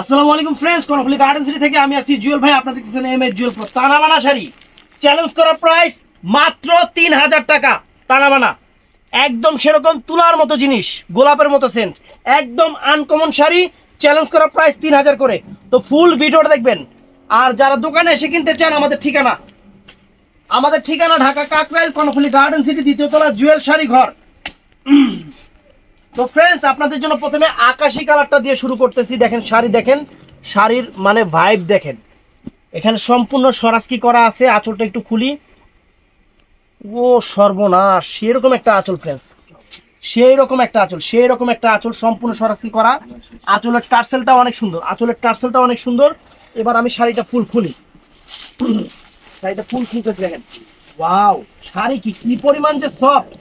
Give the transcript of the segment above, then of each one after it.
আসসালামু আলাইকুম friends, Karnaphuli garden city থেকে আমি আছি জুয়েল ভাই। আপনাদের দেখতেছেন MS Jewel pro. তানাবানা sari challenge করা প্রাইস মাত্র 3000 টাকা। তানাবানা একদম সেরকম তুলার মতো জিনিস, গোলাপের মতো সেন্ট, একদম আনকমন শাড়ি। চ্যালেঞ্জ করা প্রাইস 3000 করে। তো ফুল ভিডিওটা দেখবেন। আর যারা দোকানে এসে কিনতে চান, আমাদের ঠিকানা ঢাকা কাকরাইল, কর্ণফুলী গার্ডেন সিটি, দ্বিতীয় তলা, জুয়েল শাড়ি ঘর। তো ফ্রেন্ডস, আপনাদের জন্য প্রথমে আকাশি কালারটা দিয়ে শুরু করতেছি। দেখেন শাড়ি, দেখেন শাড়ির মানে ভাইব দেখেন। এখানে সম্পূর্ণ সরাসকি করা আছে। আঁচলটা একটু খুলি। ও সর্বনাশ, সেরকম একটা আঁচল ফ্রেন্ডস, সেই রকম একটা আঁচল সম্পূর্ণ সরাসকি করা। আঁচলের টার্সেলটা অনেক সুন্দর। এবার আমি শাড়িটা ফুল খুলি। খুলতেছি। দেখেন ওয়াও, শাড়ি কি পরিমাণ যে সফট,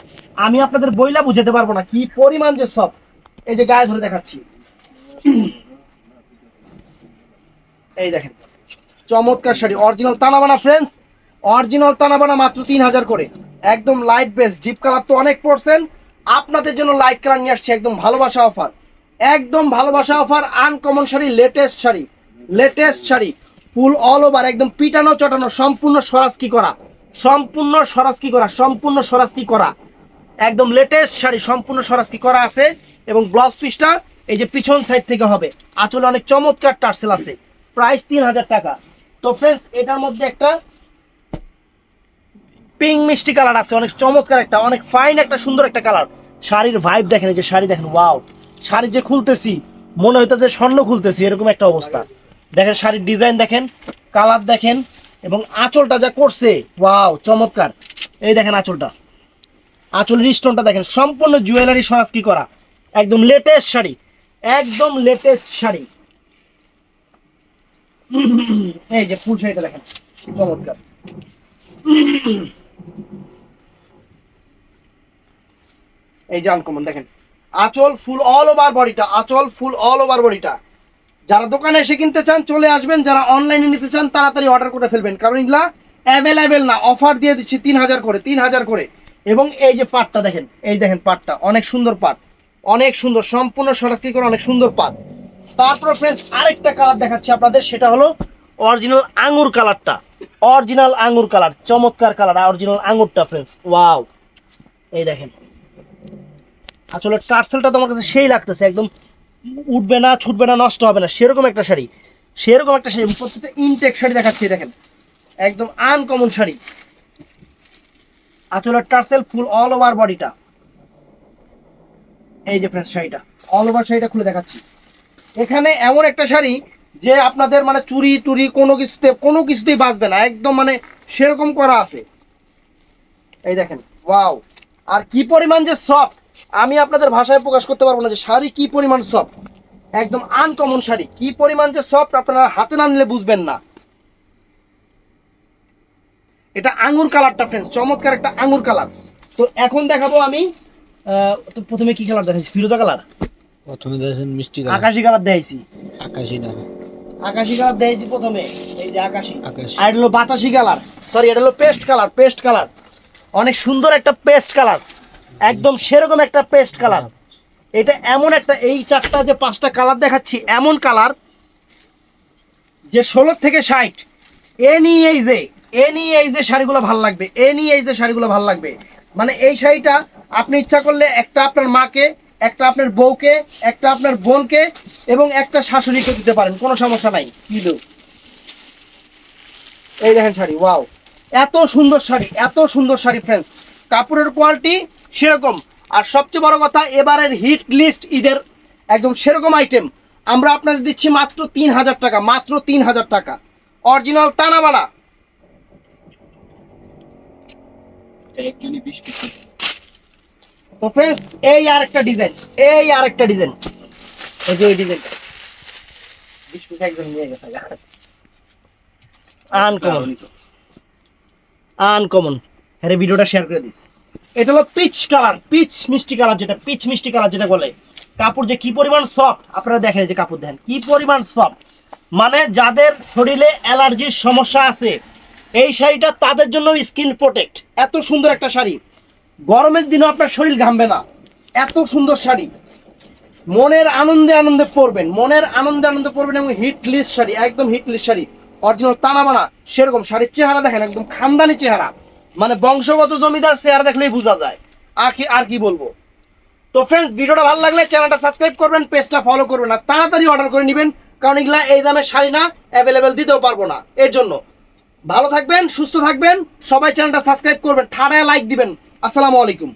আমি আপনাদের বইলা বুঝাতে পারবো না কি পরিমাণ যে সফট। এই যে গায়ে ধরে দেখাচ্ছি, এই দেখেন চমৎকার শাড়ি, অরিজিনাল তানাবানা ফ্রেন্ডস, অরিজিনাল তানাবানা, মাত্র 3000 করে। একদম লাইট বেস, ডিপ কালার তো অনেক পড়ছেন, আপনাদের জন্য লাইট কালার নিয়ে আসছি। একদম ভালোবাসা offer, uncommon sari, latest sari, ফুল অল ওভার, একদম পিটানো চটানো, সম্পূর্ণ সরাসকি করা, একদম লেটেস্ট শাড়ি, সম্পূর্ণ সরাসকি করা আছে। এবং ব্লাউজ পিসটা এই যে পিছন সাইড থেকে হবে। আঁচলে অনেক চমৎকার টার্সেল আছে। প্রাইস 3000 টাকা। তো ফ্রেন্ডস, এটার মধ্যে একটা পিঙ্ক মিষ্টি কালার আছে, অনেক চমৎকার একটা, অনেক ফাইন একটা, সুন্দর একটা কালার। শাড়ির ভাইব দেখেন, এই যে শাড়ি দেখেন, ওয়াও, শাড়ি যে খুলতেছি মনে হইতো যে স্বর্ণ খুলতেছি, এরকম একটা অবস্থা। দেখেন শাড়ির ডিজাইন দেখেন, কালার দেখেন, এবং আঁচলটা যা করছে ওয়াও চমৎকার। এই দেখেন আঁচলের স্টোনটা দেখেন, সম্পূর্ণ জুয়েলারি সরাসকি করা, একদম লেটেস্ট শাড়ি। এই যে ফুল শাড়িটা দেখেন চমৎকার। এই যে আনকমন দেখেন, আঁচল ফুল অল ওভার বডিটা, যারা দোকানে এসে কিনতে চান চলে আসবেন, যারা অনলাইনে নিতে চান তাড়াতাড়ি অর্ডার করে ফেলবেন, কারণ এগুলা অ্যাভেলেবেল না, অফার দিয়ে দিচ্ছি 3000 করে। এবং এই যে পাটটা দেখেন, এই দেখেন পাটটা অনেক সুন্দর, সম্পূর্ণ সরাসরি করে অনেক সুন্দর পাট। তারপর ফ্রেন্ডস, আরেকটা কালার দেখাচ্ছি আপনাদের, সেটা হলো অরিজিনাল আঙ্গুর কালার, চমৎকার কালার, অরিজিনাল আঙ্গুরটা ফ্রেন্ডস, ওয়াও। এই দেখেন আসলে টার্সেলটা তোমার কাছে সেই লাগতেছে, একদম উঠবে না, ছুটবে না, নষ্ট হবে না, সেরকম একটা শাড়ি। প্রত্যেকটা ইনটেক শাড়ি দেখাচ্ছি, দেখেন একদম আনকমন শাড়ি। আঁচলের টার্সেল ফুল অল ওভার বডিটা। এই যে ফ্রেন্ডস, শাড়িটা অল ওভার, শাড়িটা খুলে দেখাচ্ছি। এখানে এমন একটা শাড়ি যে আপনাদের মানে চুরি টুরি কোনো কিছুতেই বাঁচবে না, একদম মানে সেরকম করা আছে। এই দেখেন ওয়াও, আর কি পরিমাণ যে সফট, আমি আপনাদের ভাষায় প্রকাশ করতে পারবো না যে শাড়ি কি পরিমাণ সফট। একদম আনকমন শাড়ি, কি পরিমাণ যে সফট, আপনারা হাতে না নিলে বুঝবেন না। এটা আঙ্গুর কালারটা ফ্রেন্ডস, চমৎকার একটা আঙ্গুর কালার। তো এখন দেখাবো আমি, তো প্রথমে কি কালার দেখাইছি, ফিরোজা কালার, প্রথমে দেখেন মিষ্টি কালার, আকাশি কালার দেখাইছি, আকাশি কালার দেখাইছি প্রথমে, এই যে আকাশি। আর এটা হলো বাতাসি কালার, সরি এটা হলো পেস্ট কালার, অনেক সুন্দর একটা পেস্ট কালার, একদম সেরকম একটা পেস্ট কালার। এটা এমন একটা, এই চারটা যে 5টা কালার দেখাচ্ছি, এমন কালার যে 16 থেকে 60 এনি এই যে শাড়িগুলো ভালো লাগবে, মানে এই শাড়িটা আপনি ইচ্ছা করলে একটা আপনার মাকে, একটা আপনার বউকে, একটা আপনার বোনকে, এবং একটা শাশুড়িকে দিতে পারেন, কোনো সমস্যা নাই। এই দেখেন শাড়ি, ওয়াও, এত সুন্দর শাড়ি ফ্রেন্ডস, কাপড়ের কোয়ালিটি সেরকম। আর সবচেয়ে বড় কথা, এবারের হিট লিস্ট ঈদের একদম সেরকম আইটেম আমরা আপনাদের দিচ্ছি মাত্র 3000 টাকা, অরিজিনাল তানাবানা। তো ফ্রেন্ডস, এই আরেকটা ডিজাইন, এই যে এই ডিজাইনটা 20 পিস একজন নিয়ে গেছে, আনকমন। হ্যাঁ, ভিডিওটা শেয়ার করে দিস। এটা হলো পিচ মিষ্টি কালার যেটা বলে। কাপড় যে কি পরিমাণ সফট, আপনারা দেখেন, যে কাপড় দেখেন কি পরিমাণ সফট, মানে যাদের শরীরে অ্যালার্জির সমস্যা আছে এই শাড়িটা তাদের জন্য স্কিন প্রোটেক্ট। এত সুন্দর একটা শাড়ি, গরমের দিনও আপনার শরীর ঘামবে না, এত সুন্দর শাড়ি। মনের আনন্দে আনন্দে পরবেন, মনের আনন্দে আনন্দে পরবেন এবং হিট লিস্ট শাড়ি, একদম হিট লিস্ট শাড়ি, অরিজিনাল তানাবানা সেরকম শাড়ির চেহারা দেখেন একদম খানদানি চেহারা, মানে বংশগত জমিদার চেহারা দেখলেই বোঝা যায়। আর কি বলবো। তো ফ্রেন্ডস, ভিডিওটা ভালো লাগলে চ্যানেলটা সাবস্ক্রাইব করবেন, পেজটা ফলো করবেন, আর তাড়াতাড়ি অর্ডার করে নেবেন, কারণ এগুলা এই দামের শাড়ি না, অ্যাভেলেবেল দিতেও পারবো না। এর জন্য ভালো থাকবেন, সুস্থ থাকবেন, সবাই চ্যানেলটা সাবস্ক্রাইব করবেন, ঠাড়ায় লাইক দিবেন। আসসালামু আলাইকুম।